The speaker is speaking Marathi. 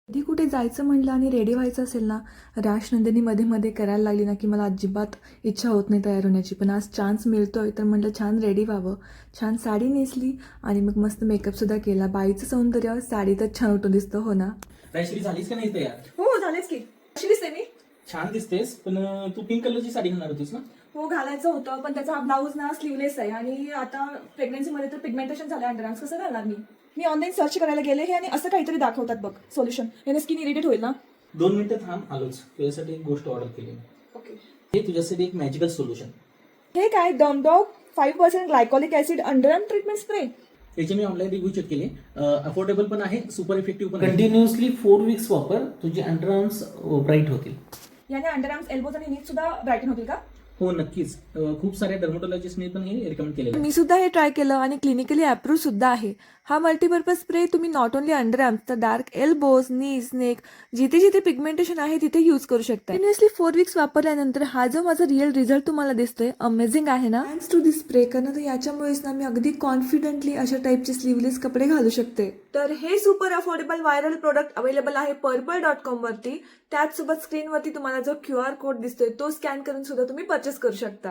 कधी कुठे जायचं म्हणलं आणि रेडी व्हायचं असेल ना, रॅश नंदिनी मध्ये मध्ये करायला लागली ना की मला अजिबात इच्छा होत नाही तयार होण्याची. पण आज चान्स मिळतोय तर म्हटलं छान रेडी व्हावं. छान साडी नेसली आणि मग मस्त मेकअपसुद्धा केला. बाईचं सौंदर्य साडीतच छान उठून दिसतं, हो ना? रायश्री झालीस का नाही तयार? हो झालेच की. कशी दिसते मी? छान दिसतेस, पण तू पिंक कलरची साडी घालणार होतीस ना? हो घालायचं होतं, पण त्याचा हा ब्लाऊज ना स्लीवलेस आहे आणि आता प्रेग्नन्सीमध्ये तर पिगमेंटेशन झालं अंडरआर्म्स. कसं घालणार मी ऑनलाईन सर्च करायला गेले हे आणि असं काहीतरी दाखवतात बघ सोल्युशन. याने स्किन इरिटेट होईल ना? 2 मिनिटं थांब, आलोच. तुझ्यासाठी एक गोष्ट ऑर्डर केली मी. ओके. हे तुझ्यासाठी एक मॅजिकल सोल्युशन. हे काय डॉग 5% glycolic acid underarm treatment spray. याचे मी ऑनलाईन रिव्ह्यू चेक केले. अफोर्डेबल पण आहे, सुपर इफेक्टिव्ह पण. कंटिन्युअसली 4 वीक्स वापर, तुझे अंडरआर्म्स ब्राईट होतील. याने अंडरआर्म्स, एल्बोज आणि नीज सुद्धा ब्राईटन होतील का? हो नक्कीच. खूप साऱ्या डर्मोटॉलॉजिस्टने पण हे रिकमेंड केलेलं आहे. मी सुद्धा हे ट्राय केलं आणि क्लिनिकली अप्रूव्ह सुद्धा आहे. हा मल्टीपर्पज स्प्रे तुम्ही नॉट ओनली अंडरआर्म्स तर डार्क एल्बोज, नीज, नेक जिथे जिथे पिगमेंटेशन आहे तिथे यूज करू शकता. कंटिन्युअसली 4 वीक्स वापरल्यानंतर हा जो माझा रिअल रिझल्ट तुम्हाला दिसतोय, अमेझिंग आहे ना? थँक्स टू दिस स्प्रे, कारण याच्यामुळेच ना मी अगदी कॉन्फिडेंटली अशा टाईपचे स्लीवलेस कपडे घालू शकते. तर हे super affordable viral product available आहे पर्पल.com वरती. त्याचसोबत स्क्रीनवरती तुम्हाला जो QR कोड दिसतोय तो स्कॅन करून सुद्धा तुम्ही परचेस करू शकता.